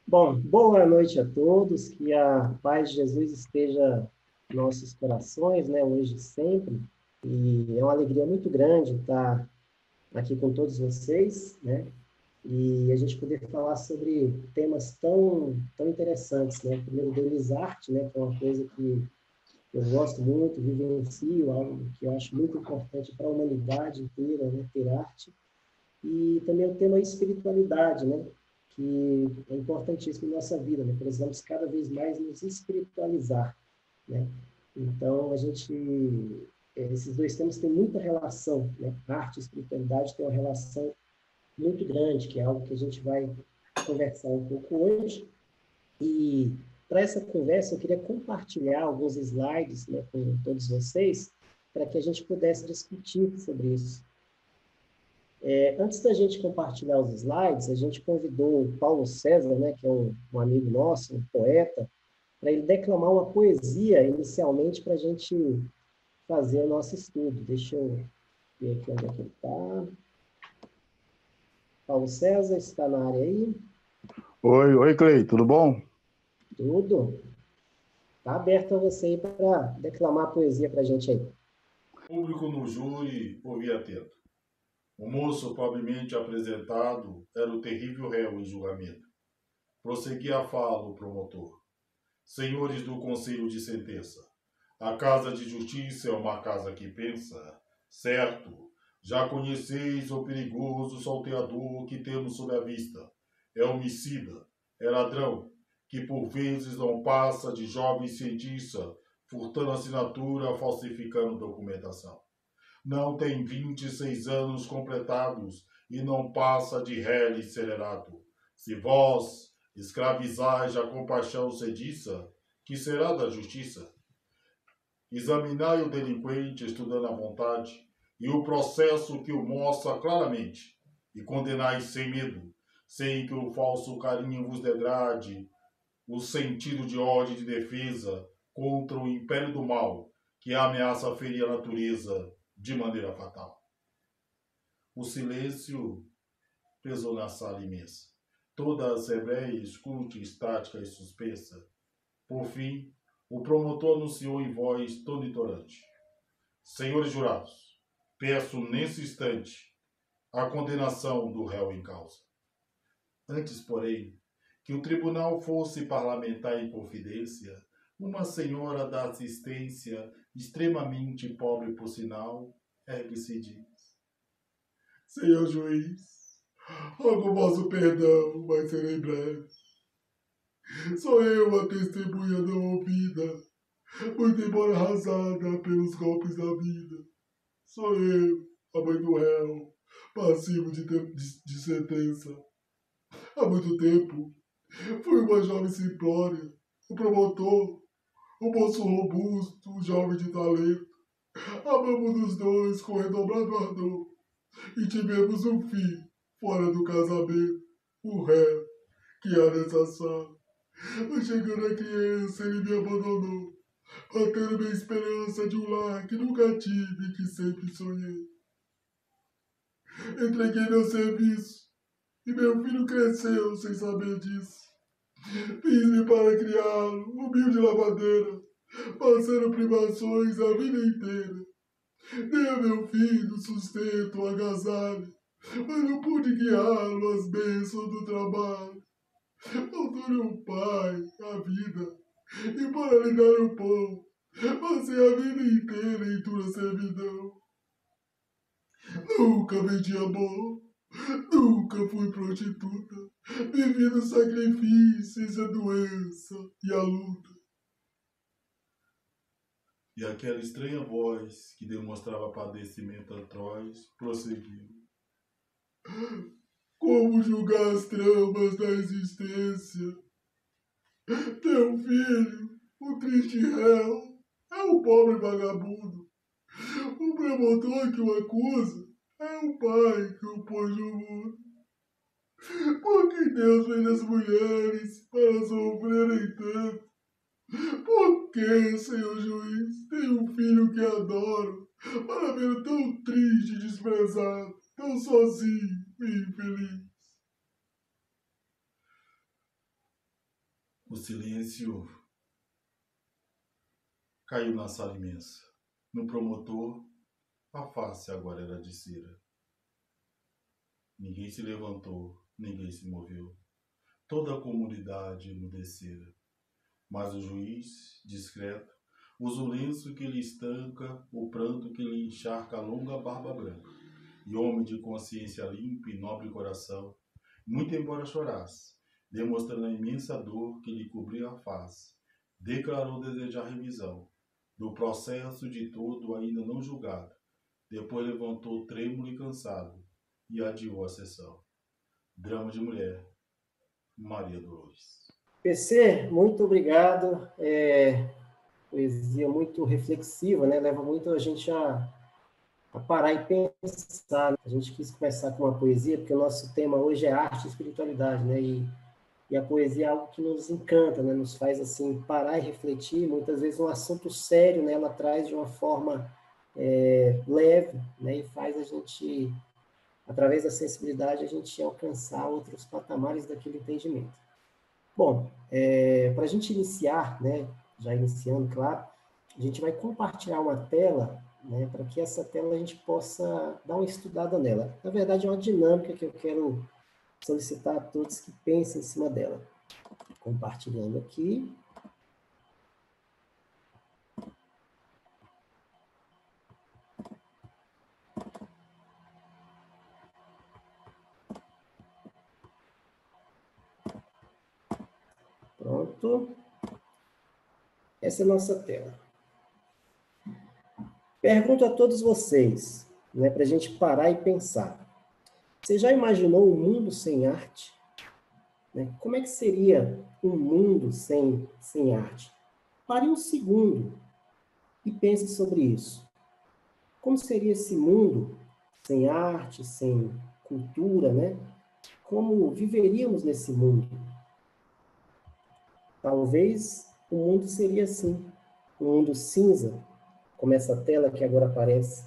Bom, boa noite a todos, que a paz de Jesus esteja em nossos corações, né, hoje e sempre. E é uma alegria muito grande estar aqui com todos vocês, né, e a gente poder falar sobre temas tão interessantes, né. O primeiro deles, arte, né, que é uma coisa que eu gosto muito, vivencio, algo que eu acho muito importante para a humanidade inteira, né, ter arte. E também o tema espiritualidade, né? Que é importantíssimo em nossa vida, né? Precisamos cada vez mais nos espiritualizar, né? Então, esses dois temas têm muita relação, né? Arte e espiritualidade têm uma relação muito grande, que é algo que a gente vai conversar um pouco hoje. E para essa conversa, eu queria compartilhar alguns slides, né, com todos vocês, para que a gente pudesse discutir sobre isso. Antes da gente compartilhar os slides, a gente convidou o Paulo César, né, que é um amigo nosso, um poeta, para ele declamar uma poesia inicialmente para a gente fazer o nosso estudo. Deixa eu ver aqui onde é que ele está. Paulo César, está na área aí? Oi, Clay, tudo bom? Tudo? Está aberto a você aí para declamar a poesia para a gente aí. Público no júri ouvia atento. O moço pobremente apresentado era o terrível réu em julgamento. Prosseguia a fala o promotor. Senhores do Conselho de Sentença, a Casa de Justiça é uma casa que pensa. Certo, já conheceis o perigoso salteador que temos sob a vista. É homicida, é ladrão, que por vezes não passa de jovem cientista, furtando assinatura, falsificando documentação. Não tem 26 anos completados e não passa de réu acelerato. Se vós escravizais a compaixão sediça, que será da justiça? Examinai o delinquente estudando à vontade e o processo que o mostra claramente, e condenai sem medo, sem que o falso carinho vos degrade o sentido de ordem e de defesa contra o império do mal que ameaça ferir a natureza de maneira fatal. O silêncio pesou na sala imensa. Toda a assembleia escute, estática e suspensa. Por fim, o promotor anunciou em voz tonitruante: Senhores jurados, peço nesse instante a condenação do réu em causa. Antes, porém, que o tribunal fosse parlamentar em confidência, uma senhora da assistência, extremamente pobre por sinal, ergue-se e diz: Senhor juiz, rogo vosso perdão, mas serei breve. Sou eu a testemunha não ouvida, muito embora arrasada pelos golpes da vida. Sou eu, a mãe do réu, passivo de sentença. Há muito tempo, fui uma jovem simplória, o promotor, um moço robusto, um jovem de talento. Amamos os dois com redobrado ardor e tivemos um filho fora do casamento, o réu, que há nessa sala. Mas chegando a criança, ele me abandonou, batendo minha esperança de um lar que nunca tive e que sempre sonhei. Entreguei meu serviço e meu filho cresceu sem saber disso. Fiz-me para criá-lo, humilde lavadeira, passando privações a vida inteira. Dei a meu filho sustento, agasalho, mas não pude guiá-lo às bênçãos do trabalho. Faltou-lhe um pai, a vida, e para lhe dar o pão, passei a vida inteira em dura servidão. Nunca vendi amor, nunca fui prostituta, vivi dos sacrifícios, a doença e a luta. E aquela estranha voz que demonstrava padecimento atroz prosseguiu: Como julgar as tramas da existência? Teu filho, o triste réu, é um pobre vagabundo. O promotor que o acusa é o pai que o pôs no mundo. Por que Deus fez as mulheres para sofrerem tanto? Por que, senhor juiz, tem um filho que adoro para ver tão triste e desprezado, tão sozinho e infeliz? O silêncio caiu na sala imensa. No promotor, a face agora era de cera. Ninguém se levantou, ninguém se moveu. Toda a comunidade emudecera. Mas o juiz, discreto, usa o lenço que lhe estanca o pranto que lhe encharca a longa barba branca. E homem de consciência limpa e nobre coração, muito embora chorasse, demonstrando a imensa dor que lhe cobria a face, declarou desejar revisão do processo de todo ainda não julgado. Depois levantou trêmulo e cansado e adiou a sessão. Drama de mulher, Maria Dolores. PC, muito obrigado. Poesia muito reflexiva, né? Leva muito a gente a parar e pensar. A gente quis começar com uma poesia, porque o nosso tema hoje é arte e espiritualidade, né? E a poesia é algo que nos encanta, né? Nos faz, assim, parar e refletir. Muitas vezes um assunto sério, né? Ela traz de uma forma leve, né? E faz a gente, através da sensibilidade, a gente alcançar outros patamares daquele entendimento. Bom, para a gente iniciar, né? Já iniciando, claro, a gente vai compartilhar uma tela, né, para que essa tela a gente possa dar uma estudada nela. Na verdade, é uma dinâmica que eu quero solicitar a todos que pensem em cima dela. Compartilhando aqui. Pronto. Essa é a nossa tela. Pergunto a todos vocês, né, para a gente parar e pensar. Você já imaginou um mundo sem arte? Né? Como é que seria um mundo sem arte? Pare um segundo e pense sobre isso. Como seria esse mundo sem arte, sem cultura, né? Como viveríamos nesse mundo? Talvez o mundo seria assim, um mundo cinza, como essa tela que agora aparece.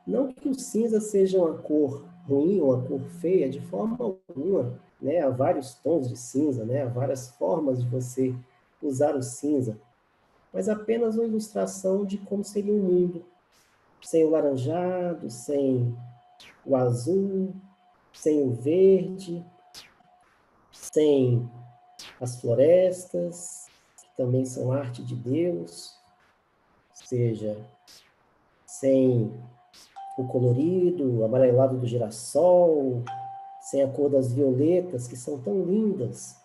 Não que o cinza seja uma cor ruim ou uma cor feia, de forma alguma, né? Há vários tons de cinza, né? Há várias formas de você usar o cinza, mas apenas uma ilustração de como seria um mundo sem o laranjado, sem o azul, sem o verde, sem as florestas, que também são arte de Deus, ou seja, sem o colorido, o amarelado do girassol, sem a cor das violetas, que são tão lindas,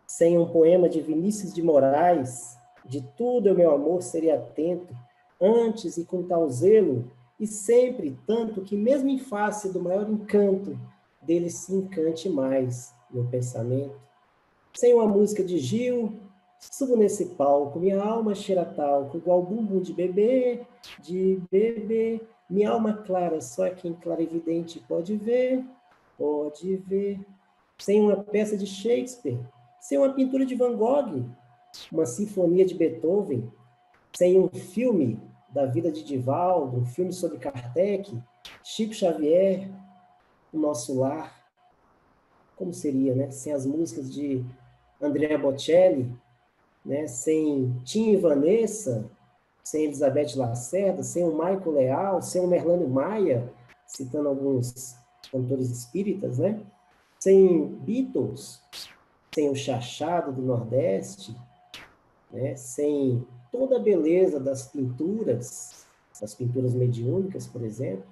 sem um poema de Vinícius de Moraes, de tudo eu, meu amor, seria atento, antes e com tal zelo, e sempre tanto que mesmo em face do maior encanto, dele se encante mais meu pensamento. Sem uma música de Gil, subo nesse palco, minha alma cheira talco, igual bumbum de bebê, minha alma clara, só quem clarividente pode ver, pode ver. Sem uma peça de Shakespeare, sem uma pintura de Van Gogh, uma sinfonia de Beethoven, sem um filme da vida de Divaldo, um filme sobre Kardec, Chico Xavier, o nosso lar, como seria, né? Sem as músicas de Andrea Bocelli, né? Sem Tim e Vanessa, sem Elizabeth Lacerda, sem o Michael Leal, sem o Merlano Maia, citando alguns cantores espíritas, né? Sem Beatles, sem o Chachado do Nordeste, né? Sem toda a beleza das pinturas mediúnicas, por exemplo,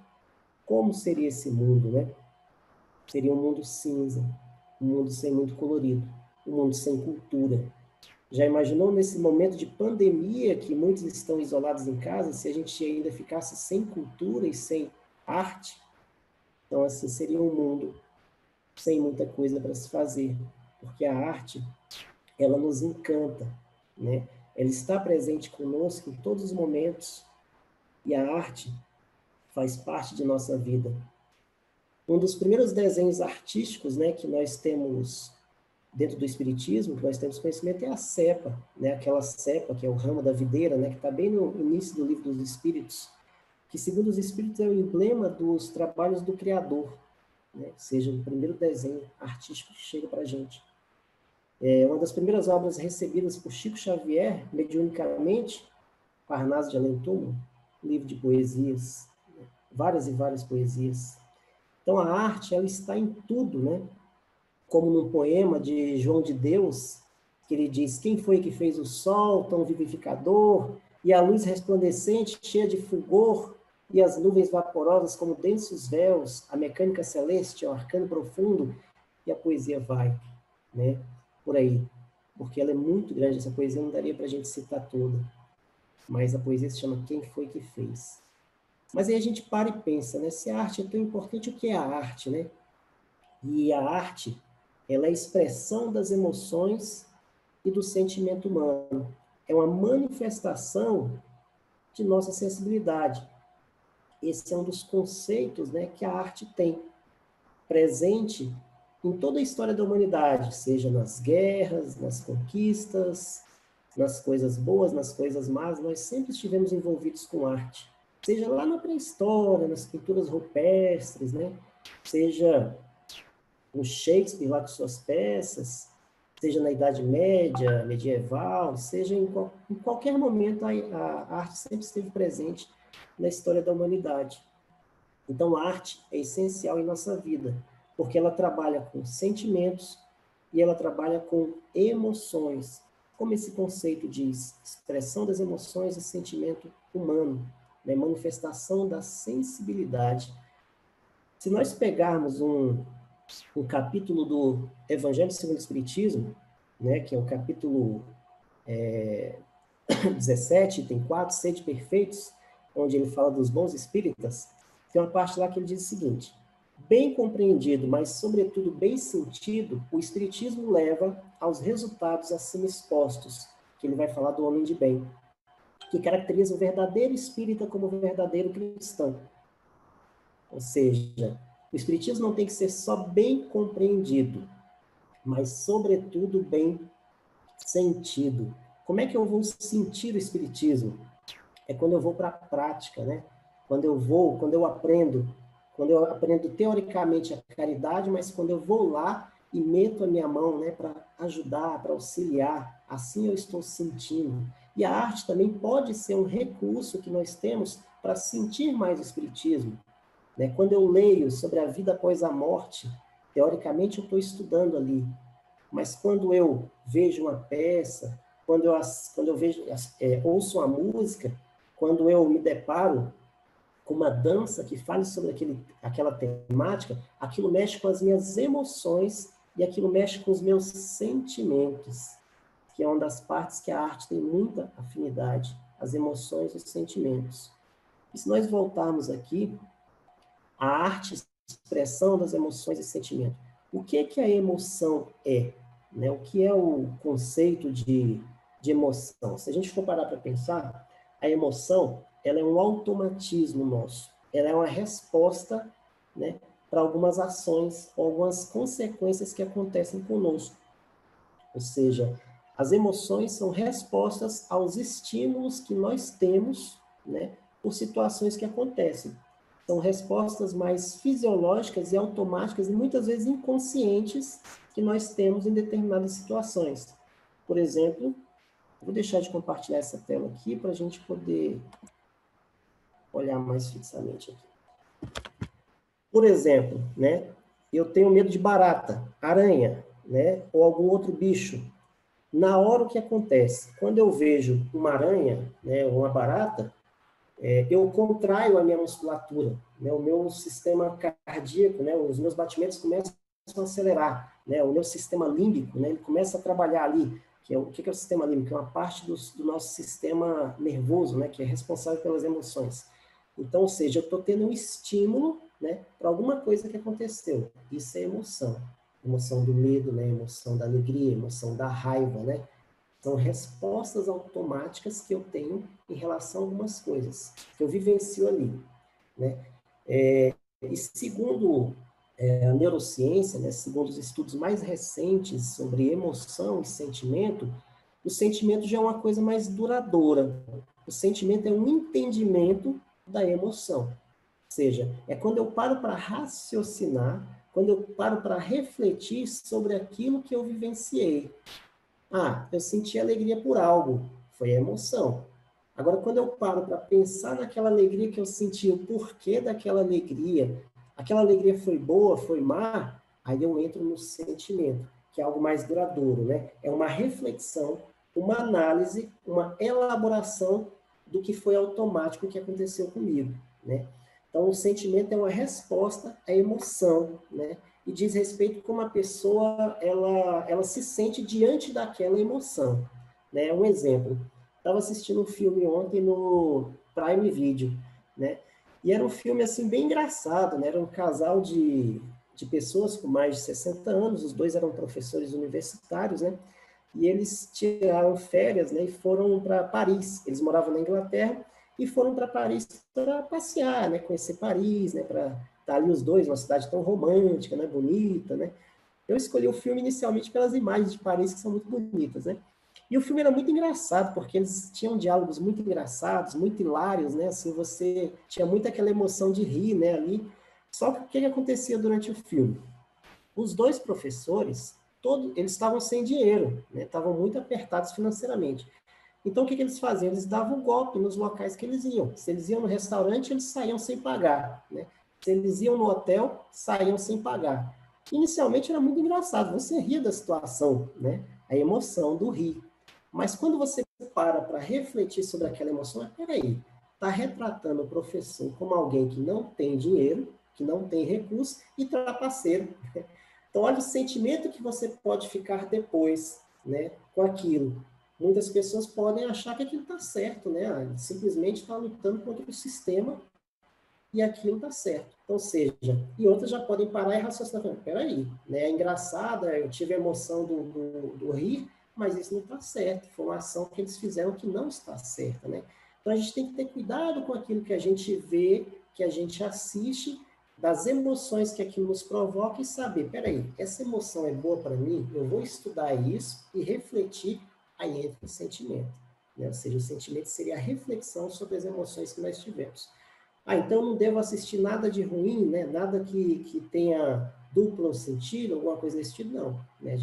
como seria esse mundo, né? Seria um mundo cinza, um mundo sem muito colorido, um mundo sem cultura. Já imaginou nesse momento de pandemia que muitos estão isolados em casa, se a gente ainda ficasse sem cultura e sem arte? Então, assim, seria um mundo sem muita coisa para se fazer, porque a arte, ela nos encanta, né? Ela está presente conosco em todos os momentos e a arte faz parte de nossa vida. Um dos primeiros desenhos artísticos, né, que nós temos dentro do espiritismo, que nós temos conhecimento, é a cepa, né? Aquela cepa que é o ramo da videira, né? Que está bem no início do livro dos Espíritos, que segundo os Espíritos é o emblema dos trabalhos do Criador, né? Ou seja, o primeiro desenho artístico que chega para a gente. Uma das primeiras obras recebidas por Chico Xavier, mediunicamente, Parnaso de Além-Túmulo, livro de poesias, várias e várias poesias. Então, a arte, ela está em tudo, né? Como num poema de João de Deus, que ele diz: quem foi que fez o sol tão vivificador, e a luz resplandecente, cheia de fulgor, e as nuvens vaporosas como densos véus, a mecânica celeste, o arcano profundo, e a poesia vai, né? Por aí. Porque ela é muito grande, essa poesia não daria para a gente citar toda. Mas a poesia se chama Quem Foi que Fez. Mas aí a gente para e pensa, né? Se a arte é tão importante, o que é a arte, né? E a arte, ela é a expressão das emoções e do sentimento humano. É uma manifestação de nossa sensibilidade. Esse é um dos conceitos, né, que a arte tem presente em toda a história da humanidade, seja nas guerras, nas conquistas, nas coisas boas, nas coisas más, nós sempre estivemos envolvidos com arte. Seja lá na pré-história, nas pinturas rupestres, né? Seja o Shakespeare lá com suas peças, seja na Idade Média, medieval, seja em qualquer momento a arte sempre esteve presente na história da humanidade. Então, a arte é essencial em nossa vida, porque ela trabalha com sentimentos e ela trabalha com emoções. Como esse conceito diz, expressão das emoções e sentimento humano, né? Manifestação da sensibilidade. Se nós pegarmos um capítulo do Evangelho segundo o Espiritismo, né, que é o capítulo 17, tem 4, sede perfeitos, onde ele fala dos bons espíritas, tem uma parte lá que ele diz o seguinte: bem compreendido, mas sobretudo bem sentido, o Espiritismo leva aos resultados acima expostos, que ele vai falar do homem de bem, que caracteriza o verdadeiro espírita como o verdadeiro cristão. Ou seja, o Espiritismo não tem que ser só bem compreendido, mas, sobretudo, bem sentido. Como é que eu vou sentir o Espiritismo? É quando eu vou para a prática, né? Quando eu aprendo teoricamente a caridade, mas quando eu vou lá e meto a minha mão, né, para ajudar, para auxiliar, assim eu estou sentindo. E a arte também pode ser um recurso que nós temos para sentir mais o Espiritismo, né? Quando eu leio sobre a vida após a morte, teoricamente eu estou estudando ali, mas quando eu vejo uma peça, quando eu vejo, ouço uma música, quando eu me deparo com uma dança que fale sobre aquela temática, aquilo mexe com as minhas emoções e aquilo mexe com os meus sentimentos, que é uma das partes que a arte tem muita afinidade, as emoções e os sentimentos. E se nós voltarmos aqui, a arte, expressão das emoções e sentimentos. O que a emoção é? Né? O que é o conceito de emoção? Se a gente for parar para pensar, a emoção ela é um automatismo nosso. Ela é uma resposta, né, para algumas ações ou algumas consequências que acontecem conosco. Ou seja, as emoções são respostas aos estímulos que nós temos, né, por situações que acontecem. São respostas mais fisiológicas e automáticas e muitas vezes inconscientes que nós temos em determinadas situações. Por exemplo, vou deixar de compartilhar essa tela aqui para a gente poder olhar mais fixamente aqui. Por exemplo, né, eu tenho medo de barata, aranha, né, ou algum outro bicho. Na hora o que acontece? Quando eu vejo uma aranha, né, ou uma barata, eu contraio a minha musculatura, né, o meu sistema cardíaco, né, os meus batimentos começam a acelerar, né, o meu sistema límbico, né, ele começa a trabalhar ali, que é o que é o sistema límbico? É uma parte do nosso sistema nervoso, né, que é responsável pelas emoções. Então, ou seja, eu estou tendo um estímulo, né, para alguma coisa que aconteceu. Isso é emoção. Emoção do medo, né, emoção da alegria, emoção da raiva, né? São respostas automáticas que eu tenho em relação a algumas coisas que eu vivencio ali, né? E segundo a neurociência, né, segundo os estudos mais recentes sobre emoção e sentimento, o sentimento já é uma coisa mais duradoura. O sentimento é um entendimento da emoção. Ou seja, é quando eu paro para raciocinar quando eu paro para refletir sobre aquilo que eu vivenciei. Ah, eu senti alegria por algo, foi a emoção. Agora, quando eu paro para pensar naquela alegria que eu senti, o porquê daquela alegria, aquela alegria foi boa, foi má, aí eu entro no sentimento, que é algo mais duradouro, né? É uma reflexão, uma análise, uma elaboração do que foi automático que aconteceu comigo, né? Então, o sentimento é uma resposta à emoção, né? E diz respeito como a pessoa ela se sente diante daquela emoção, né? Um exemplo, estava assistindo um filme ontem no Prime Video, né? E era um filme assim bem engraçado, né? Era um casal de pessoas com mais de 60 anos, os dois eram professores universitários, né? E eles tiraram férias, né? E foram para Paris. Eles moravam na Inglaterra e foram para Paris para passear, né? Conhecer Paris, né? Para estar ali os dois, uma cidade tão romântica, né? Bonita, né? Eu escolhi o filme inicialmente pelas imagens de Paris que são muito bonitas, né? E o filme era muito engraçado, porque eles tinham diálogos muito engraçados, muito hilários, né? Assim, você tinha muito aquela emoção de rir, né, ali. Só que o que acontecia durante o filme? Os dois professores, eles estavam sem dinheiro, né? Estavam muito apertados financeiramente. Então, o que eles faziam? Eles davam um golpe nos locais que eles iam. Se eles iam no restaurante, eles saíam sem pagar, né? Se eles iam no hotel, saíam sem pagar. Inicialmente era muito engraçado, você ria da situação, né? A emoção do rir. Mas quando você para refletir sobre aquela emoção, peraí, está retratando o professor como alguém que não tem dinheiro, que não tem recurso e trapaceiro. Então, olha o sentimento que você pode ficar depois, né, com aquilo. Muitas pessoas podem achar que aquilo está certo, né? Simplesmente está lutando contra o sistema e aquilo está certo. Então, seja, e outras já podem parar e raciocinar. Peraí, né? É engraçada, eu tive a emoção do rir, mas isso não está certo. Foi uma ação que eles fizeram que não está certa, né? Então, a gente tem que ter cuidado com aquilo que a gente vê, que a gente assiste, das emoções que aquilo nos provoca e saber, peraí, essa emoção é boa para mim? Eu vou estudar isso e refletir, aí entra o sentimento. Né? Ou seja, o sentimento seria a reflexão sobre as emoções que nós tivemos. Ah, então não devo assistir nada de ruim, né? Nada que tenha duplo sentido, alguma coisa desse tipo, não. Né?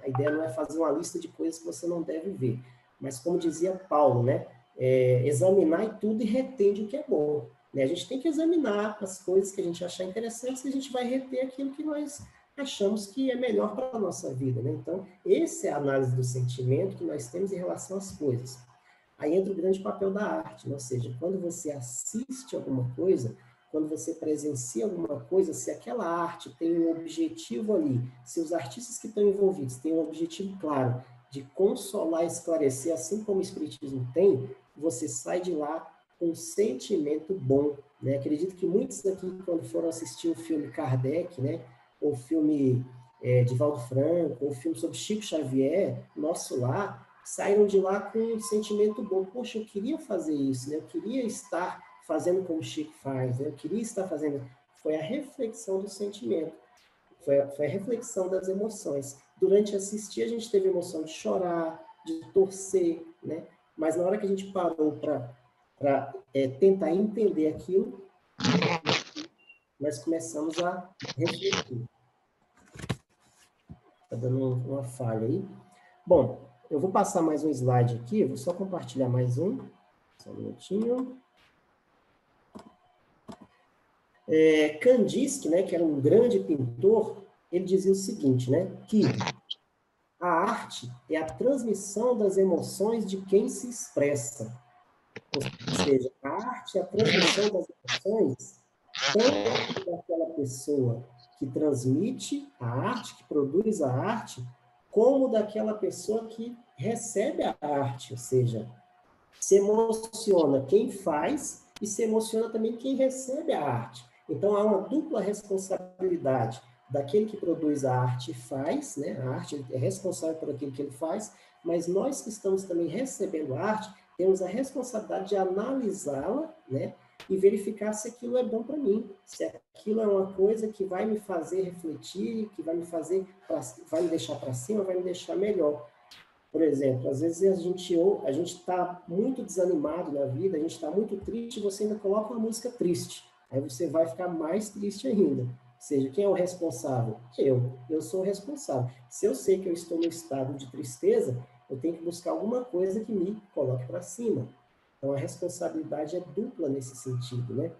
A ideia não é fazer uma lista de coisas que você não deve ver. Mas como dizia Paulo, né? Examinar tudo e retende o que é bom. Né? A gente tem que examinar as coisas que a gente achar interessantes e a gente vai reter aquilo que nós achamos que é melhor para a nossa vida. Né? Então, essa é a análise do sentimento que nós temos em relação às coisas. Aí entra o grande papel da arte, né? Ou seja, quando você assiste alguma coisa, quando você presencia alguma coisa, se aquela arte tem um objetivo ali, se os artistas que estão envolvidos têm um objetivo claro de consolar, esclarecer, assim como o Espiritismo tem, você sai de lá com um sentimento bom, né? Acredito que muitos aqui, quando foram assistir o filme Kardec, né? Ou o filme de Valdo Franco, ou o filme sobre Chico Xavier, Nosso Lar, saíram de lá com um sentimento bom. Poxa, eu queria fazer isso, né? Eu queria estar fazendo como o Chico faz, né? Eu queria estar fazendo. Foi a reflexão do sentimento, foi a reflexão das emoções. Durante assistir, a gente teve a emoção de chorar, de torcer, né? Mas na hora que a gente parou para tentar entender aquilo, nós começamos a refletir. Está dando uma falha aí. Bom, eu vou passar mais um slide aqui, vou só compartilhar mais um. Só um minutinho. Kandinsky, né, que era um grande pintor, ele dizia o seguinte, né, que a arte é a transmissão das emoções de quem se expressa. Ou seja, a arte é a transmissão das emoções tanto daquela pessoa que transmite a arte, que produz a arte, como daquela pessoa que recebe a arte, ou seja, se emociona quem faz e se emociona também quem recebe a arte. Então, há uma dupla responsabilidade daquele que produz a arte e faz, né? A arte é responsável por aquilo que ele faz, mas nós que estamos também recebendo a arte, temos a responsabilidade de analisá-la, né? E verificar se aquilo é bom para mim, se aquilo é uma coisa que vai me fazer refletir, que vai me deixar para cima, vai me deixar melhor. Por exemplo, às vezes a gente está muito desanimado na vida, a gente está muito triste, e você ainda coloca uma música triste. Aí você vai ficar mais triste ainda. seja, quem é o responsável? Eu sou o responsável. Se eu sei que eu estou no estado de tristeza, eu tenho que buscar alguma coisa que me coloque para cima. Então, a responsabilidade é dupla nesse sentido, né?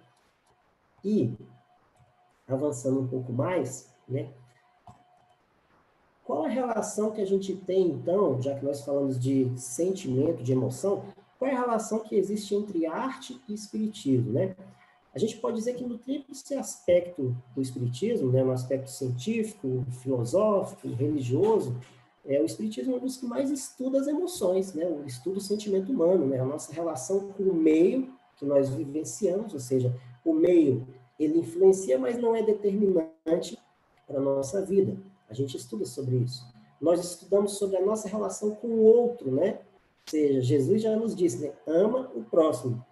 E, avançando um pouco mais, né? Qual a relação que a gente tem, então, já que nós falamos de sentimento, de emoção, qual é a relação que existe entre arte e espiritismo, né? A gente pode dizer que no tríplice aspecto do espiritismo, né, no aspecto científico, filosófico, religioso, o espiritismo é um dos que mais estuda as emoções, né, o estudo do sentimento humano, né, a nossa relação com o meio que nós vivenciamos, ou seja, o meio, ele influencia, mas não é determinante para a nossa vida. A gente estuda sobre isso. Nós estudamos sobre a nossa relação com o outro, né? Ou seja, Jesus já nos disse, né, ama o próximo.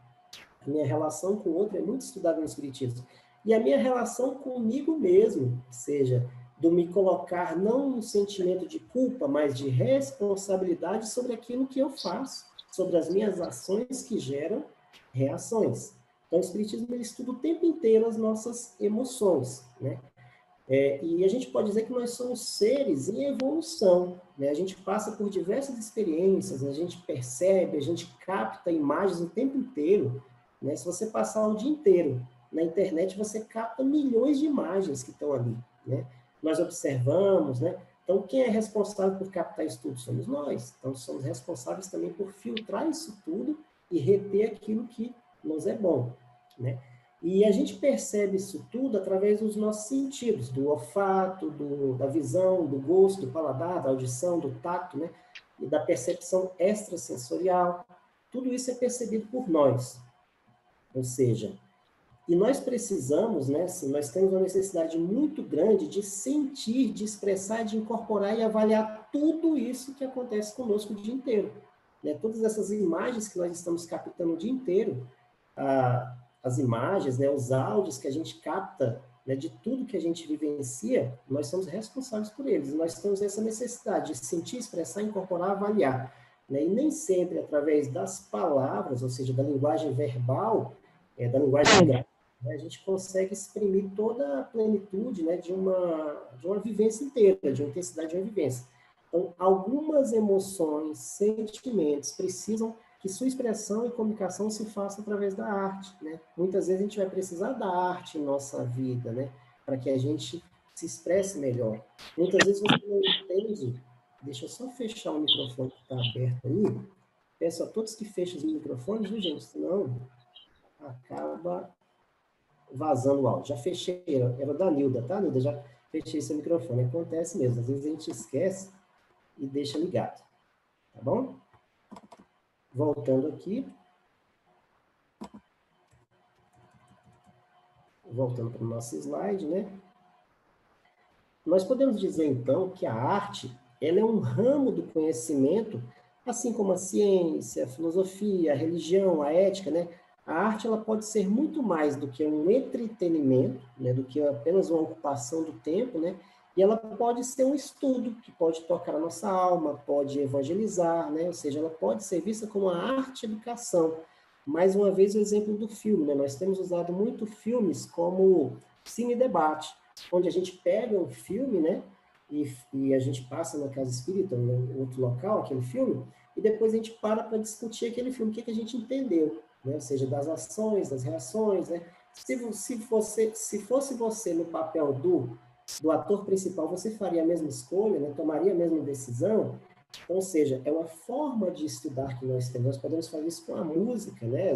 A minha relação com o outro é muito estudada no Espiritismo. E a minha relação comigo mesmo, ou seja, do me colocar não no sentimento de culpa, mas de responsabilidade sobre aquilo que eu faço, sobre as minhas ações que geram reações. Então, o Espiritismo ele estuda o tempo inteiro as nossas emoções, né? E a gente pode dizer que nós somos seres em evolução, né? A gente passa por diversas experiências, a gente percebe, a gente capta imagens o tempo inteiro, né? Se você passar o dia inteiro na internet, você capta milhões de imagens que estão ali, né? Nós observamos, né? Então, quem é responsável por captar isso tudo? Somos nós. Então, somos responsáveis também por filtrar isso tudo e reter aquilo que nos é bom, né? E a gente percebe isso tudo através dos nossos sentidos, do olfato, da visão, do gosto, do paladar, da audição, do tato, né? E da percepção extrasensorial. Tudo isso é percebido por nós. Ou seja, e nós precisamos, né? Assim, nós temos uma necessidade muito grande de sentir, de expressar, de incorporar e avaliar tudo isso que acontece conosco o dia inteiro. Né? Todas essas imagens que nós estamos captando o dia inteiro, as imagens, né, os áudios que a gente capta, né, de tudo que a gente vivencia, nós somos responsáveis por eles. Nós temos essa necessidade de sentir, expressar, incorporar, avaliar. Né? E nem sempre através das palavras, ou seja, da linguagem verbal, da linguagem gráfica, né, a gente consegue exprimir toda a plenitude, né, de uma vivência inteira, de uma intensidade de uma vivência. Então, algumas emoções, sentimentos precisam que sua expressão e comunicação se faça através da arte, né? Muitas vezes a gente vai precisar da arte em nossa vida, né? Para que a gente se expresse melhor. Muitas vezes você não entende. Deixa eu só fechar o microfone que está aberto aí. Peço a todos que fechem os microfones, viu, gente? Senão acaba vazando o áudio. Já fechei, era da Nilda, tá, Nilda? Já fechei seu microfone. Acontece mesmo, às vezes a gente esquece e deixa ligado, tá bom? Voltando aqui. Voltando para o nosso slide, né? Nós podemos dizer, então, que a arte ela é um ramo do conhecimento, assim como a ciência, a filosofia, a religião, a ética, né? A arte ela pode ser muito mais do que um entretenimento, né? Do que apenas uma ocupação do tempo, né? E ela pode ser um estudo que pode tocar a nossa alma, pode evangelizar, né? Ou seja, ela pode ser vista como uma arte-educação. Mais uma vez, o exemplo do filme, né? Nós temos usado muito filmes como cine-debate, onde a gente pega um filme, né? E a gente passa na casa espírita, em outro local, aquele filme, e depois a gente para discutir aquele filme, o que a gente entendeu, né? Ou seja, das ações, das reações, né? Se fosse você no papel do ator principal, você faria a mesma escolha, né? Tomaria a mesma decisão? Então, ou seja, é uma forma de estudar que nós temos. Nós podemos fazer isso com a música, né?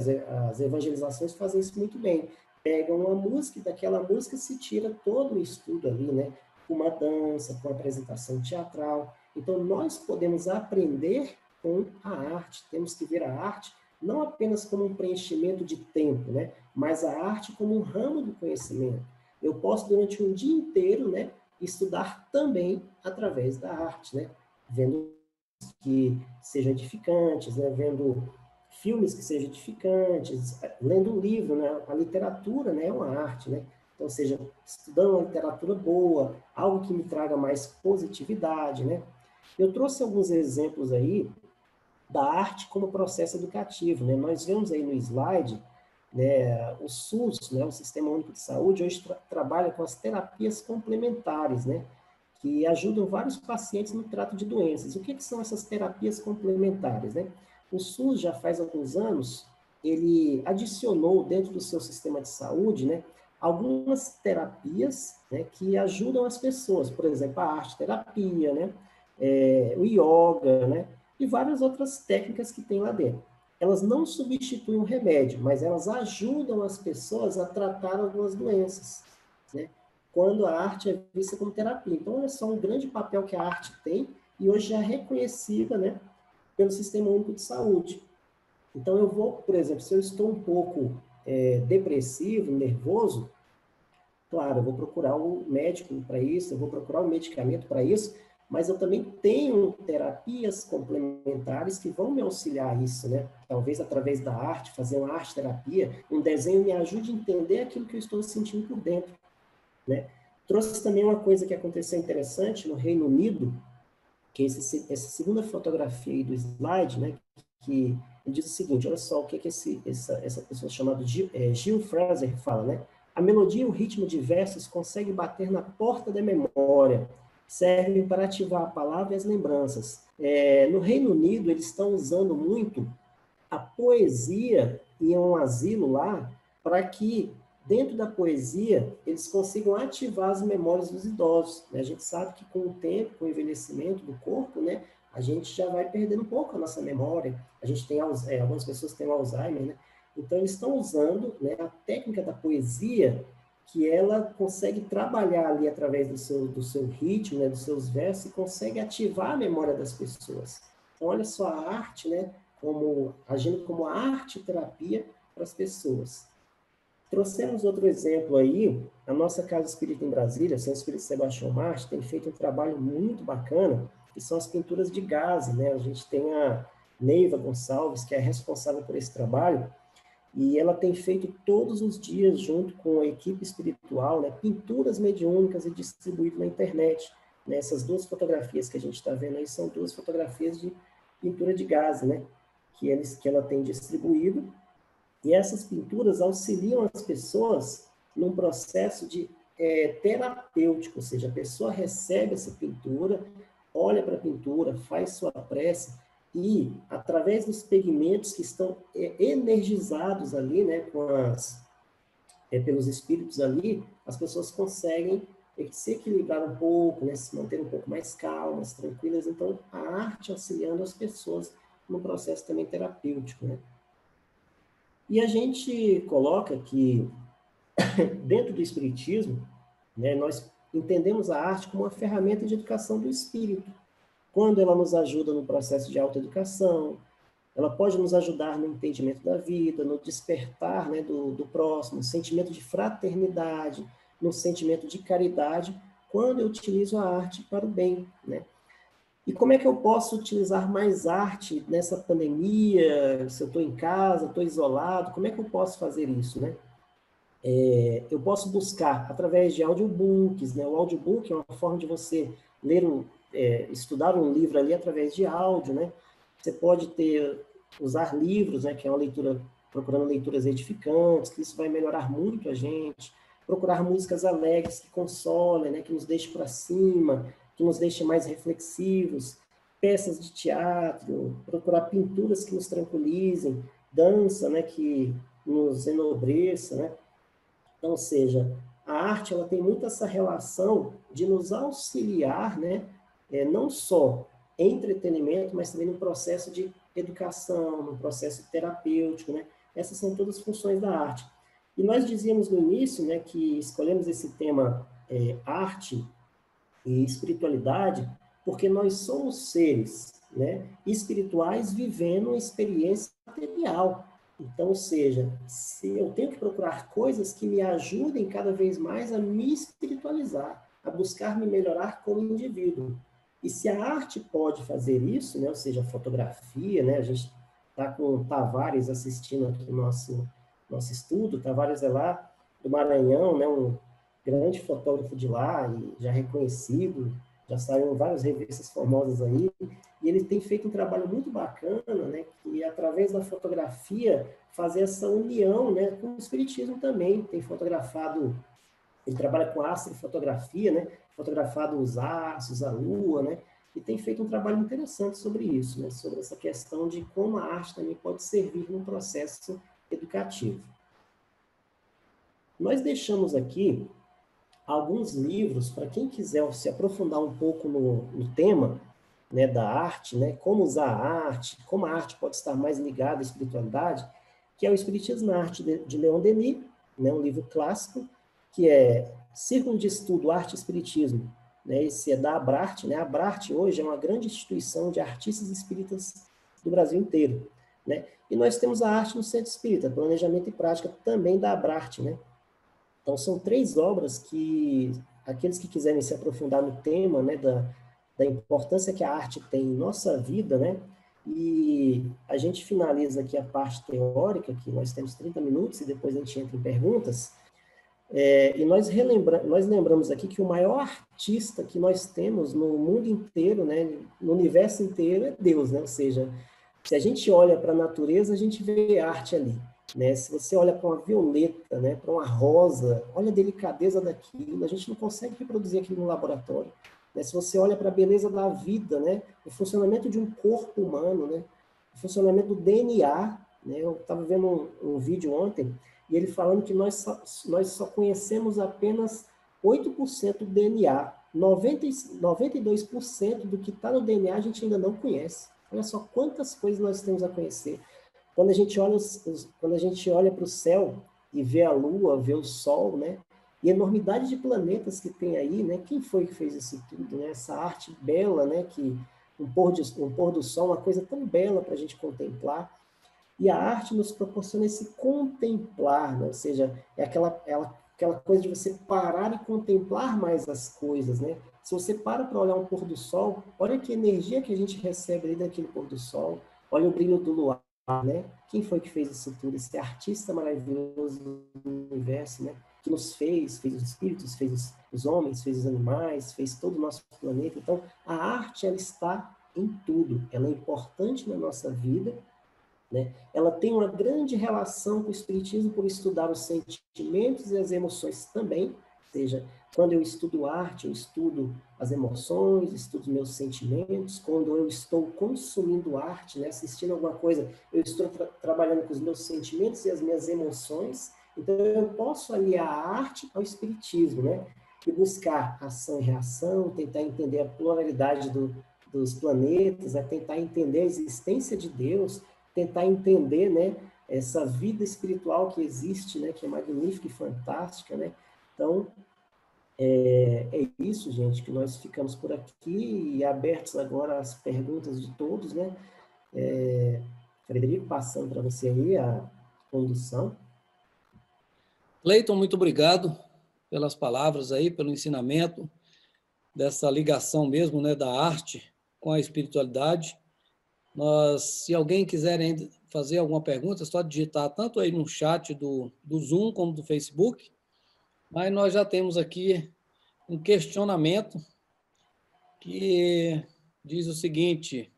As evangelizações fazem isso muito bem. Pegam uma música e daquela música se tira todo o estudo ali, né? Com uma dança, com uma apresentação teatral. Então, nós podemos aprender com a arte. Temos que ver a arte não apenas como um preenchimento de tempo, né? Mas a arte como um ramo do conhecimento. Eu posso, durante um dia inteiro, né? Estudar também através da arte, né? Vendo que sejam edificantes, né? Vendo filmes que sejam edificantes, lendo um livro, né? A literatura, né, é uma arte, né? Então, ou seja, estudando uma literatura boa, algo que me traga mais positividade, né? Eu trouxe alguns exemplos aí da arte como processo educativo, né? Nós vemos aí no slide né, o SUS, né, o Sistema Único de Saúde, hoje trabalha com as terapias complementares, né, que ajudam vários pacientes no trato de doenças. O que são essas terapias complementares, né? O SUS já faz alguns anos, ele adicionou dentro do seu sistema de saúde, né, algumas terapias, né, que ajudam as pessoas, por exemplo, a arte-terapia, né, o yoga, né, e várias outras técnicas que tem lá dentro. Elas não substituem o remédio, mas elas ajudam as pessoas a tratar algumas doenças, né? Quando a arte é vista como terapia. Então, olha só um grande papel que a arte tem e hoje é reconhecida, né, pelo Sistema Único de Saúde. Então, eu vou, por exemplo, se eu estou um pouco depressivo, nervoso, claro, eu vou procurar o médico para isso, eu vou procurar o medicamento para isso, mas eu também tenho terapias complementares que vão me auxiliar a isso, né? Talvez através da arte, fazer uma arte-terapia, um desenho me ajude a entender aquilo que eu estou sentindo por dentro, né? Trouxe também uma coisa que aconteceu interessante no Reino Unido, que essa segunda fotografia aí do slide, né, que diz o seguinte, olha só o que essa pessoa chamada Gil Fraser fala, né? A melodia e o ritmo de versos conseguem bater na porta da memória, servem para ativar a palavra e as lembranças. No Reino Unido, eles estão usando muito a poesia em um asilo lá para que, dentro da poesia, eles consigam ativar as memórias dos idosos, né? A gente sabe que com o tempo, com o envelhecimento do corpo, né, a gente já vai perdendo um pouco a nossa memória. A gente tem, algumas pessoas têm Alzheimer, né? Então, eles estão usando, né, a técnica da poesia, que ela consegue trabalhar ali através do seu ritmo, né, dos seus versos, e consegue ativar a memória das pessoas. Então, olha só a arte, né, agindo como arte-terapia para as pessoas. Trouxemos outro exemplo aí, a nossa Casa Espírita em Brasília, Centro Espírita Sebastião Marte, tem feito um trabalho muito bacana, que são as pinturas de gaze, né? A gente tem a Neiva Gonçalves, que é responsável por esse trabalho, e ela tem feito todos os dias, junto com a equipe espiritual, né, pinturas mediúnicas e distribuído na internet. Né? Essas duas fotografias que a gente está vendo aí são duas fotografias de pintura de gaze, né? Que ela tem distribuído, e essas pinturas auxiliam as pessoas num processo de terapêutico, ou seja, a pessoa recebe essa pintura, olha para a pintura, faz sua prece, e através dos pigmentos que estão energizados ali, né, pelos espíritos ali, as pessoas conseguem se equilibrar um pouco, né, se manter um pouco mais calmas, tranquilas. Então, a arte auxiliando as pessoas no processo também terapêutico, né? E a gente coloca que, dentro do Espiritismo, né, nós entendemos a arte como uma ferramenta de educação do espírito. Quando ela nos ajuda no processo de autoeducação, ela pode nos ajudar no entendimento da vida, no despertar, né, do próximo, no sentimento de fraternidade, no sentimento de caridade, quando eu utilizo a arte para o bem, né? E como é que eu posso utilizar mais arte nessa pandemia? Se eu estou em casa, estou isolado, como é que eu posso fazer isso, né? Eu posso buscar através de audiobooks, né? O audiobook é uma forma de você estudar um livro ali através de áudio, né? Você pode usar livros, né? Que é uma leitura, procurando leituras edificantes, que isso vai melhorar muito a gente. Procurar músicas alegres que consolem, né? Que nos deixem para cima, que nos deixem mais reflexivos. Peças de teatro, procurar pinturas que nos tranquilizem, dança, né? Que nos enobreça, né? Então, ou seja, a arte ela tem muito essa relação de nos auxiliar, né, não só em entretenimento, mas também no processo de educação, no processo terapêutico, né? Essas são todas funções da arte. E nós dizíamos no início, né, que escolhemos esse tema arte e espiritualidade porque nós somos seres, né, espirituais vivendo uma experiência material. Então, ou seja, se eu tenho que procurar coisas que me ajudem cada vez mais a me espiritualizar, a buscar me melhorar como indivíduo. E se a arte pode fazer isso, né, ou seja, a fotografia, né, a gente está com o Tavares assistindo aqui o nosso estudo, Tavares é lá do Maranhão, né, um grande fotógrafo de lá, e já reconhecido, já saiu em várias revistas famosas aí, e ele tem feito um trabalho muito bacana, né, que através da fotografia fazer essa união, né, com o espiritismo também. Tem fotografado, ele trabalha com astrofotografia, né, fotografado os astros, a lua, né, e tem feito um trabalho interessante sobre isso, né, sobre essa questão de como a arte também pode servir no processo educativo. Nós deixamos aqui alguns livros para quem quiser se aprofundar um pouco no tema, né, da arte, né, como usar a arte, como a arte pode estar mais ligada à espiritualidade, que é o Espiritismo na Arte de Leon Denis, né, um livro clássico, que é Círculo de Estudo Arte e Espiritismo, né, esse é da Abrarte, né, a Abrarte hoje é uma grande instituição de artistas espíritas do Brasil inteiro, né, e nós temos a Arte no Centro Espírita, Planejamento e Prática, também da Abrarte, né. Então, são 3 obras que aqueles que quiserem se aprofundar no tema, né, da importância que a arte tem em nossa vida, né, e a gente finaliza aqui a parte teórica, que nós temos 30 minutos, e depois a gente entra em perguntas, e nós lembramos aqui que o maior artista que nós temos no mundo inteiro, né, no universo inteiro, é Deus, né, ou seja, se a gente olha para a natureza, a gente vê arte ali. Né? Se você olha para uma violeta, né, para uma rosa, olha a delicadeza daquilo, a gente não consegue reproduzir aquilo no laboratório. Né? Se você olha para a beleza da vida, né, o funcionamento de um corpo humano, né, o funcionamento do DNA, né, eu estava vendo um vídeo ontem, e ele falando que nós só conhecemos apenas 8% do DNA, 92% do que está no DNA a gente ainda não conhece. Olha só quantas coisas nós temos a conhecer. Quando a gente olha para o céu e vê a Lua, vê o Sol, né? E a enormidade de planetas que tem aí, né? Quem foi que fez isso tudo, né? Essa arte bela, né? Que um pôr do sol, uma coisa tão bela para a gente contemplar. E a arte nos proporciona esse contemplar, né? Ou seja, é aquela coisa de você parar e contemplar mais as coisas, né? Se você para olhar um pôr do sol, olha que energia que a gente recebe ali daquele pôr do sol, olha o brilho do luar, né? Quem foi que fez isso tudo? Esse artista maravilhoso do universo, né? Que nos fez os espíritos, fez os homens, fez os animais, fez todo o nosso planeta. Então, a arte, ela está em tudo. Ela é importante na nossa vida, né? Ela tem uma grande relação com o espiritismo por estudar os sentimentos e as emoções também, ou seja, quando eu estudo arte, eu estudo as emoções, estudo os meus sentimentos. Quando eu estou consumindo arte, né, assistindo alguma coisa, eu estou trabalhando com os meus sentimentos e as minhas emoções. Então, eu posso aliar a arte ao espiritismo, né? E buscar ação e reação, tentar entender a pluralidade dos planetas, tentar entender a existência de Deus, tentar entender, né, essa vida espiritual que existe, né, que é magnífica e fantástica, né? Então, é isso, gente, que nós ficamos por aqui e abertos agora às perguntas de todos, né? Frederico, passando para você aí a condução. Cleiton, muito obrigado pelas palavras aí, pelo ensinamento dessa ligação mesmo, né, da arte com a espiritualidade. Se alguém quiser ainda fazer alguma pergunta, é só digitar tanto aí no chat do Zoom como do Facebook, mas nós já temos aqui um questionamento que diz o seguinte: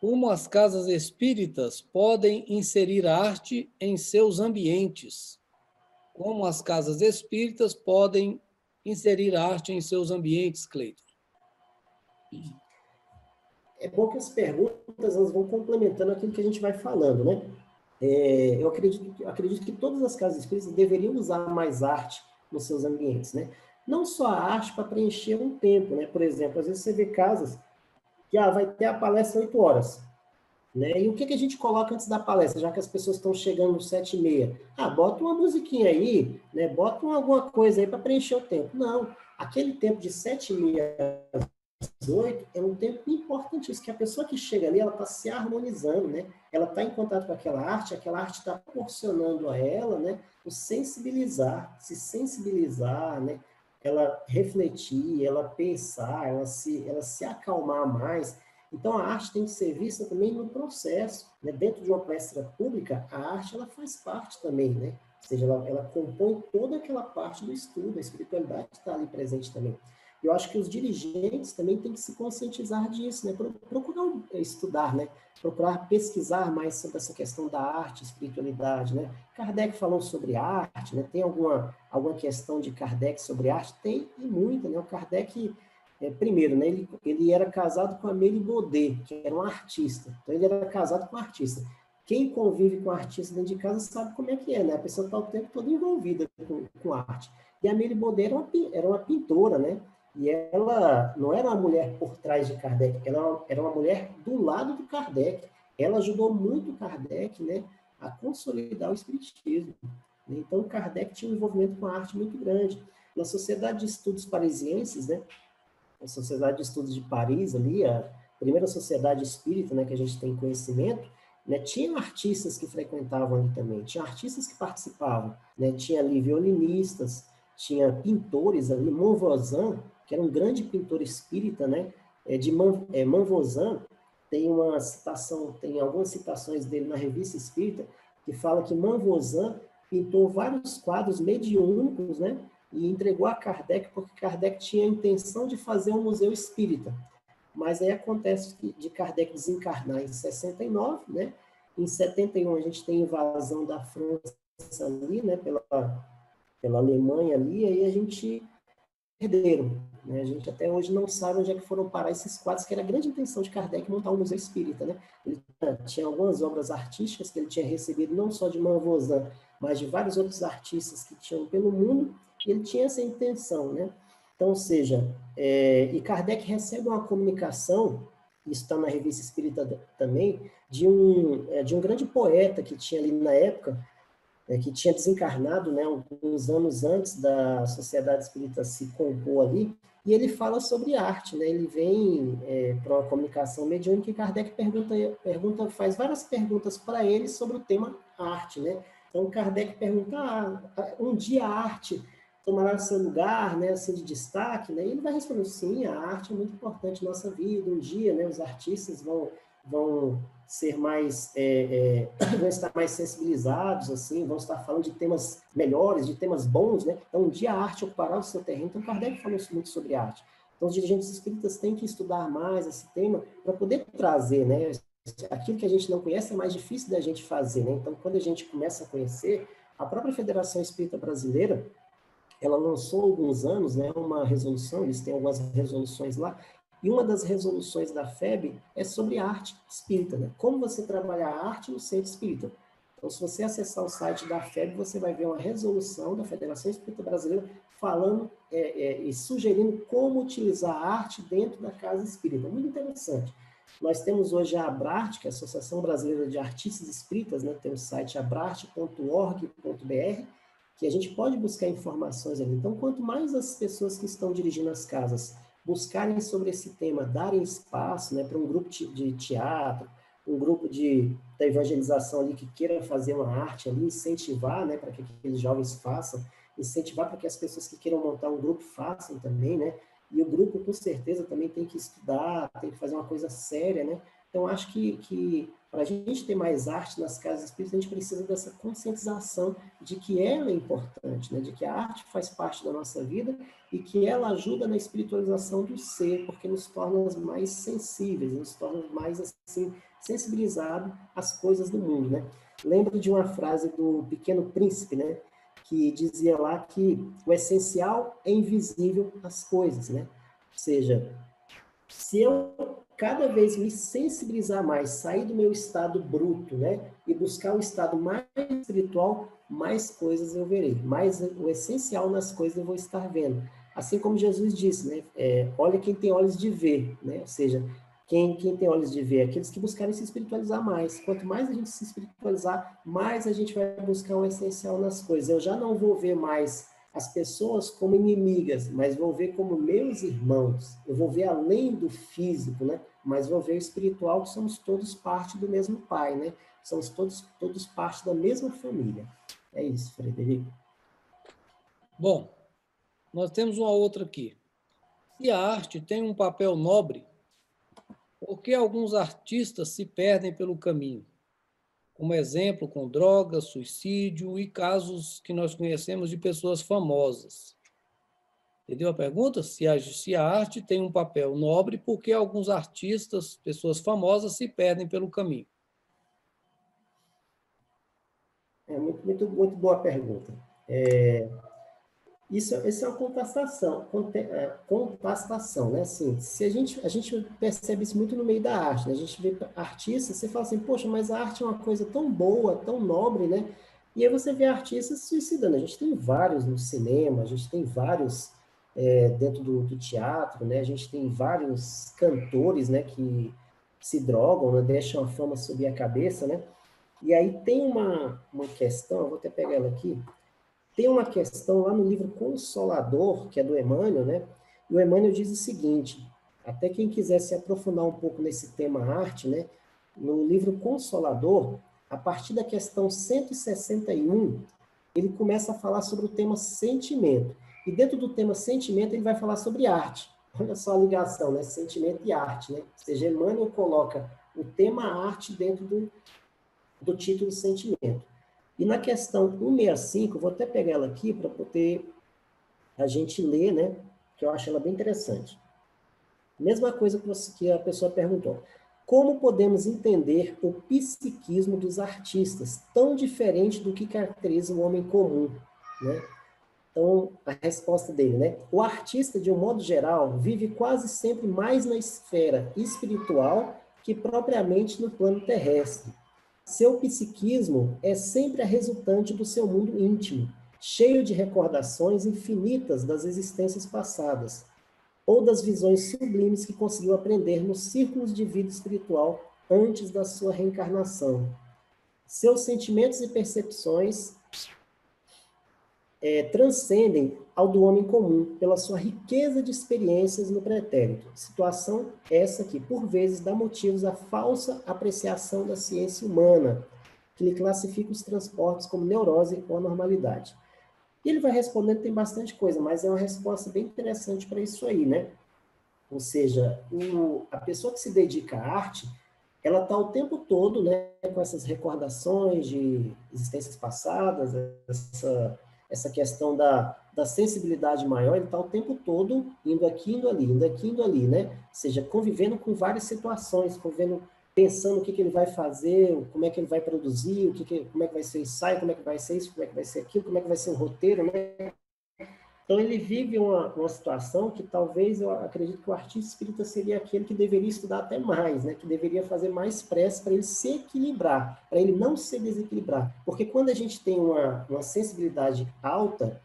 como as casas espíritas podem inserir arte em seus ambientes? Como as casas espíritas podem inserir arte em seus ambientes, Cleiton? É bom que as perguntas elas vão complementando aquilo que a gente vai falando, né? Eu acredito que todas as casas espíritas deveriam usar mais arte nos seus ambientes, né? Não só a arte para preencher um tempo, né? Por exemplo, às vezes você vê casas que vai ter a palestra 8 horas, né? E o que a gente coloca antes da palestra, já que as pessoas estão chegando às 7h30? Bota uma musiquinha aí, né? Bota alguma coisa aí para preencher o tempo. Não, aquele tempo de 7h30 às 8 é um tempo importantíssimo, que a pessoa que chega ali, ela está se harmonizando, né? Ela está em contato com aquela arte está proporcionando a ela, né, o se sensibilizar, né? Ela refletir, ela pensar, ela se acalmar mais. Então, a arte tem que ser vista também no processo, né? Dentro de uma palestra pública, a arte ela faz parte também, né? Ou seja, ela compõe toda aquela parte do estudo, a espiritualidade está ali presente também. Eu acho que os dirigentes também têm que se conscientizar disso, né? Procurar estudar, né? Procurar pesquisar mais sobre essa questão da arte, espiritualidade, né? Kardec falou sobre arte, né? Tem alguma questão de Kardec sobre arte? Tem, e muita, né? O Kardec, primeiro, né? Ele era casado com a Amélie Baudet, que era uma artista. Então, ele era casado com um artista. Quem convive com artista dentro de casa sabe como é que é, né? A pessoa está o tempo todo envolvida com arte. E a Amélie Baudet era uma pintora, né? E ela não era uma mulher por trás de Kardec, ela era uma mulher do lado do Kardec. Ela ajudou muito Kardec, né, a consolidar o espiritismo. Então, Kardec tinha um envolvimento com a arte muito grande. Na Sociedade de Estudos Parisienses, né, a Sociedade de Estudos de Paris, ali, a primeira sociedade espírita, né, que a gente tem conhecimento, né, tinha artistas que frequentavam ali também, tinha artistas que participavam, né, tinha ali violinistas, tinha pintores ali, Monvoisin, que era um grande pintor espírita, né, Monvoisin, tem uma citação, tem algumas citações dele na Revista Espírita, que fala que Monvoisin pintou vários quadros mediúnicos, né, e entregou a Kardec, porque Kardec tinha a intenção de fazer um museu espírita. Mas aí acontece de Kardec desencarnar em 69, né? Em 71 a gente tem a invasão da França ali, né? Pela Alemanha ali, e aí a gente perderam, né? A gente até hoje não sabe onde é que foram parar esses quadros, que era a grande intenção de Kardec montar um museu espírita, né? Ele tinha algumas obras artísticas que ele tinha recebido não só de Monvoisin, mas de vários outros artistas que tinham pelo mundo, e ele tinha essa intenção, né? Então, ou seja, e Kardec recebe uma comunicação, isso está na Revista Espírita também, de um grande poeta que tinha ali na época, que tinha desencarnado, né, alguns anos antes da Sociedade Espírita se compor ali, e ele fala sobre arte, né? Ele vem para uma comunicação mediúnica e Kardec faz várias perguntas para ele sobre o tema arte, né? Então Kardec pergunta, um dia a arte tomará seu lugar, né, assim, de destaque, né? E ele vai responder, sim, a arte é muito importante na nossa vida, um dia, né, os artistas vão ser mais, vão estar mais sensibilizados, assim, vão estar falando de temas melhores, de temas bons, né? Então, um dia a arte ocupará o seu terreno. Então, Kardec falou muito sobre arte. Então, os dirigentes espíritas têm que estudar mais esse tema para poder trazer, né? Aquilo que a gente não conhece é mais difícil da gente fazer, né? Então, quando a gente começa a conhecer, a própria Federação Espírita Brasileira, ela lançou há alguns anos, né, uma resolução, eles têm algumas resoluções lá, e uma das resoluções da FEB é sobre arte espírita, né? Como você trabalhar a arte no centro espírita. Então, se você acessar o site da FEB, você vai ver uma resolução da Federação Espírita Brasileira falando e sugerindo como utilizar a arte dentro da casa espírita. Muito interessante. Nós temos hoje a Abrarte, que é a Associação Brasileira de Artistas Espíritas, né? Tem o site abrarte.org.br, que a gente pode buscar informações ali. Então, quanto mais as pessoas que estão dirigindo as casas buscarem sobre esse tema, darem espaço, né, para um grupo de teatro, um grupo da evangelização ali que queira fazer uma arte ali, incentivar, né, para que aqueles jovens façam, incentivar para que as pessoas que queiram montar um grupo façam também, né, e o grupo, com certeza, também tem que estudar, tem que fazer uma coisa séria, né. Então, acho que para a gente ter mais arte nas casas espíritas, a gente precisa dessa conscientização de que ela é importante, né? De que a arte faz parte da nossa vida e que ela ajuda na espiritualização do ser, porque nos torna mais sensíveis, nos torna mais assim, sensibilizados às coisas do mundo, né? Lembro de uma frase do Pequeno Príncipe, né? Que dizia lá que o essencial é invisível às coisas, né? Ou seja, se eu cada vez me sensibilizar mais, sair do meu estado bruto, né, e buscar um estado mais espiritual, mais coisas eu verei, mais o essencial nas coisas eu vou estar vendo. Assim como Jesus disse, né, olha quem tem olhos de ver, né, ou seja, quem tem olhos de ver, aqueles que buscarem se espiritualizar mais. Quanto mais a gente se espiritualizar, mais a gente vai buscar o essencial nas coisas. Eu já não vou ver mais as pessoas como inimigas, mas vou ver como meus irmãos. Eu vou ver além do físico, né? Mas vou ver o espiritual, que somos todos parte do mesmo Pai, né? Somos todos parte da mesma família. É isso, Frederico. Bom, nós temos uma outra aqui. Se a arte tem um papel nobre, por que alguns artistas se perdem pelo caminho? Como exemplo, com drogas, suicídio e casos que nós conhecemos de pessoas famosas. Entendeu a pergunta? Se a arte tem um papel nobre, por que alguns artistas, pessoas famosas, se perdem pelo caminho? É muito boa pergunta. Isso é uma contrastação, né? Assim, se a gente percebe isso muito no meio da arte, né? A gente vê artistas, você fala assim, poxa, mas a arte é uma coisa tão boa, tão nobre, né? E aí você vê artistas se suicidando. A gente tem vários no cinema, a gente tem vários dentro do teatro, né? A gente tem vários cantores, né, que se drogam, né? Deixam a fama subir a cabeça, né? E aí tem uma questão, eu vou até pegar ela aqui, tem uma questão lá no livro Consolador, que é do Emmanuel, né? E o Emmanuel diz o seguinte, até quem quiser se aprofundar um pouco nesse tema arte, né? No livro Consolador, a partir da questão 161, ele começa a falar sobre o tema sentimento. E dentro do tema sentimento, ele vai falar sobre arte. Olha só a ligação, né? Sentimento e arte, né? Ou seja, Emmanuel coloca o tema arte dentro do título sentimento. E na questão 165, vou até pegar ela aqui para poder a gente ler, né? Que eu acho ela bem interessante. Mesma coisa que a pessoa perguntou. Como podemos entender o psiquismo dos artistas, tão diferente do que caracteriza o homem comum, né? Então, a resposta dele, né? O artista, de um modo geral, vive quase sempre mais na esfera espiritual que propriamente no plano terrestre. Seu psiquismo é sempre a resultante do seu mundo íntimo, cheio de recordações infinitas das existências passadas, ou das visões sublimes que conseguiu aprender nos círculos de vida espiritual antes da sua reencarnação. Seus sentimentos e percepções transcendem ao do homem comum pela sua riqueza de experiências no pretérito. Situação essa que, por vezes, dá motivos à falsa apreciação da ciência humana, que lhe classifica os transportes como neurose ou anormalidade. E ele vai respondendo, tem bastante coisa, mas é uma resposta bem interessante para isso aí, né? Ou seja, a pessoa que se dedica à arte, ela está o tempo todo, né, com essas recordações de existências passadas, essa questão da sensibilidade maior, ele está o tempo todo indo aqui, indo ali, indo aqui, indo ali, né? Ou seja, convivendo com várias situações, convivendo, pensando o que ele vai fazer, como é que ele vai produzir, como é que vai ser o ensaio, como é que vai ser isso, como é que vai ser aquilo, como é que vai ser o roteiro, né? Então, ele vive uma situação que talvez eu acredito que o artista espírita seria aquele que deveria estudar até mais, né? Que deveria fazer mais prece para ele se equilibrar, para ele não se desequilibrar. Porque quando a gente tem uma sensibilidade alta,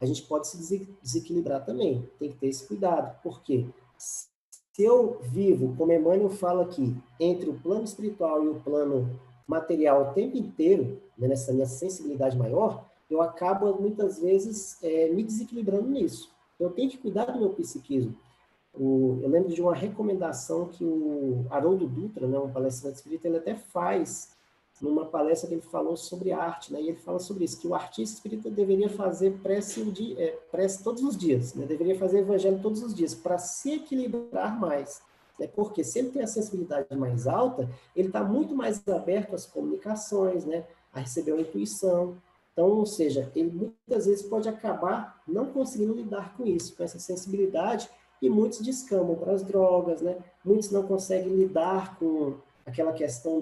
a gente pode se desequilibrar também. Tem que ter esse cuidado. Por quê? Se eu vivo, como Emmanuel fala aqui, entre o plano espiritual e o plano material o tempo inteiro, né, nessa minha sensibilidade maior, eu acabo, muitas vezes, me desequilibrando nisso. Eu tenho que cuidar do meu psiquismo. Eu lembro de uma recomendação que o Haroldo Dutra, né, um palestrante espírita, ele até faz numa palestra que ele falou sobre arte, né, e ele fala sobre isso, que o artista espírita deveria fazer prece todos os dias, né, deveria fazer evangelho todos os dias, para se equilibrar mais. Né, porque se ele tem a sensibilidade mais alta, ele está muito mais aberto às comunicações, né, a receber uma intuição. Então, ou seja, ele muitas vezes pode acabar não conseguindo lidar com isso, com essa sensibilidade, e muitos descambam para as drogas, né? Muitos não conseguem lidar com aquela questão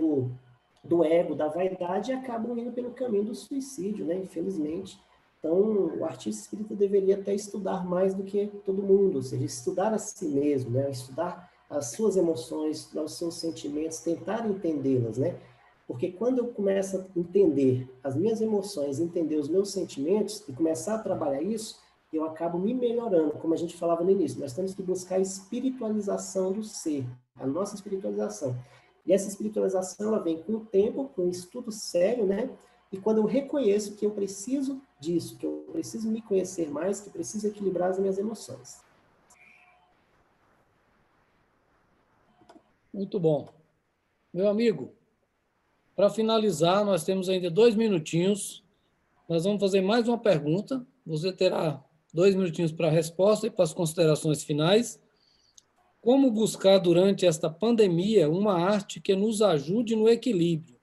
do ego, da vaidade, e acabam indo pelo caminho do suicídio, né? Infelizmente. Então, o artista espírita deveria até estudar mais do que todo mundo, ou seja, estudar a si mesmo, né? Estudar as suas emoções, estudar os seus sentimentos, tentar entendê-las, né? Porque quando eu começo a entender as minhas emoções, entender os meus sentimentos e começar a trabalhar isso, eu acabo me melhorando, como a gente falava no início. Nós temos que buscar a espiritualização do ser, a nossa espiritualização. E essa espiritualização, ela vem com o tempo, com um estudo sério, né? E quando eu reconheço que eu preciso disso, que eu preciso me conhecer mais, que eu preciso equilibrar as minhas emoções. Muito bom. Meu amigo, para finalizar, nós temos ainda 2 minutinhos. Nós vamos fazer mais uma pergunta. Você terá 2 minutinhos para a resposta e para as considerações finais. Como buscar, durante esta pandemia, uma arte que nos ajude no equilíbrio?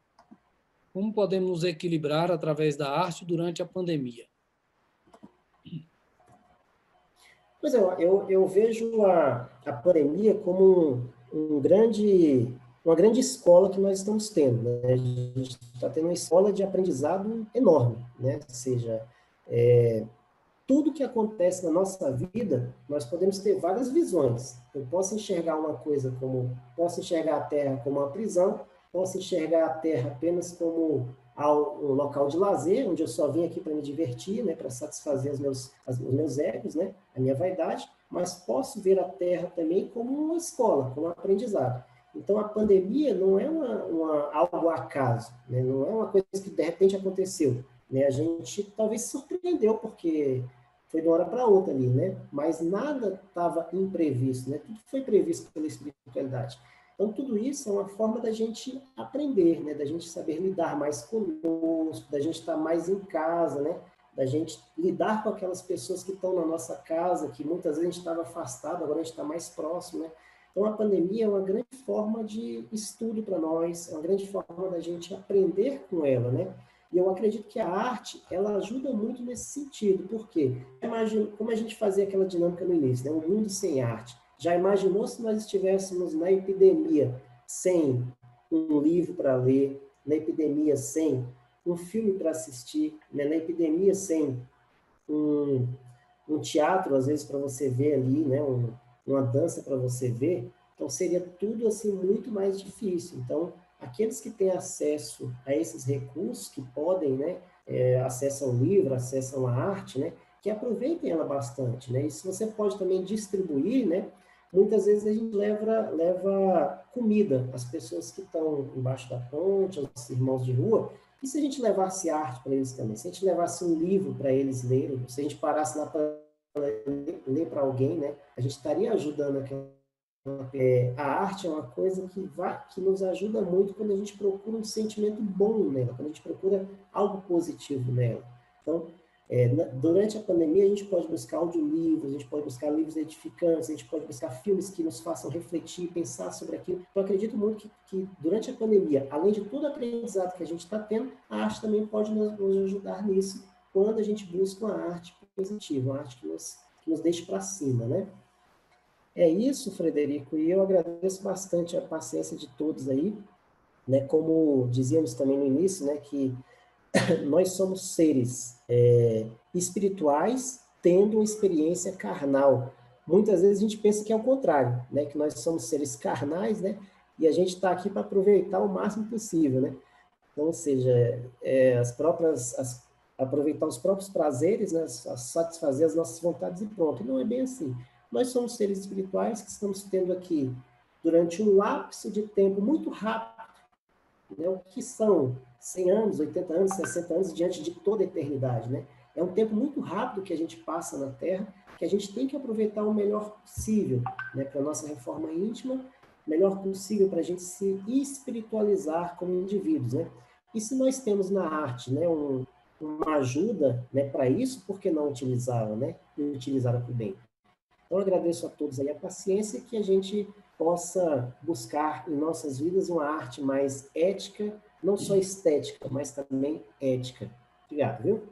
Como podemos nos equilibrar através da arte durante a pandemia? Pois é, eu vejo a pandemia como uma grande escola que nós estamos tendo, né? A gente está tendo uma escola de aprendizado enorme, né? Ou seja, tudo que acontece na nossa vida, nós podemos ter várias visões. Eu posso enxergar uma coisa posso enxergar a Terra como uma prisão, posso enxergar a Terra apenas como um local de lazer, onde eu só vim aqui para me divertir, né, para satisfazer os meus egos, né, a minha vaidade, mas posso ver a Terra também como uma escola, como um aprendizado. Então, a pandemia não é algo acaso, né, não é uma coisa que de repente aconteceu. Né? A gente talvez se surpreendeu, porque foi de uma hora para outra ali, né? Mas nada estava imprevisto, né? Tudo foi previsto pela espiritualidade. Então, tudo isso é uma forma da gente aprender, né? Da gente saber lidar mais conosco, da gente estar mais em casa, né? Da gente lidar com aquelas pessoas que estão na nossa casa, que muitas vezes a gente estava afastado, agora a gente está mais próximo, né? Então, a pandemia é uma grande forma de estudo para nós, é uma grande forma da gente aprender com ela, né? E eu acredito que a arte, ela ajuda muito nesse sentido. Por quê? Imagina, como a gente fazia aquela dinâmica no início, né? Um mundo sem arte. Já imaginou se nós estivéssemos na epidemia sem um livro para ler, na epidemia sem um filme para assistir, né? Na epidemia sem um teatro, às vezes, para você ver ali, né? Uma dança para você ver. Então, seria tudo assim muito mais difícil. Então, aqueles que têm acesso a esses recursos, que podem, né, acessam o livro, acessam a arte, né, que aproveitem ela bastante, né, e se você pode também distribuir, né, muitas vezes a gente leva comida às pessoas que estão embaixo da ponte, aos irmãos de rua, e se a gente levasse arte para eles também, se a gente levasse um livro para eles lerem, se a gente parasse lá para ler para alguém, né, a gente estaria ajudando aquela. A arte é uma coisa que nos ajuda muito quando a gente procura um sentimento bom nela, quando a gente procura algo positivo nela. Então, durante a pandemia, a gente pode buscar audiolivros, a gente pode buscar livros edificantes, a gente pode buscar filmes que nos façam refletir, pensar sobre aquilo. Então, eu acredito muito que durante a pandemia, além de todo o aprendizado que a gente está tendo, a arte também pode nos ajudar nisso, quando a gente busca uma arte positiva, uma arte que nos deixe para cima, né? É isso, Frederico, e eu agradeço bastante a paciência de todos aí, né, como dizíamos também no início, né, que nós somos seres espirituais tendo uma experiência carnal. Muitas vezes a gente pensa que é o contrário, né, que nós somos seres carnais, né, e a gente está aqui para aproveitar o máximo possível, né. Então, ou seja, aproveitar os próprios prazeres, né, satisfazer as nossas vontades e pronto. Não é bem assim. Nós somos seres espirituais que estamos tendo aqui, durante um lapso de tempo muito rápido, né, o que são 100 anos, 80 anos, 60 anos, diante de toda a eternidade. Né? É um tempo muito rápido que a gente passa na Terra, que a gente tem que aproveitar o melhor possível, né, para a nossa reforma íntima, melhor possível para a gente se espiritualizar como indivíduos. Né? E se nós temos na arte, né, uma ajuda, né, para isso, por que não utilizá-la, né? E utilizá-la para o bem? Então, eu agradeço a todos aí a paciência, que a gente possa buscar em nossas vidas uma arte mais ética, não só estética, mas também ética. Obrigado, viu?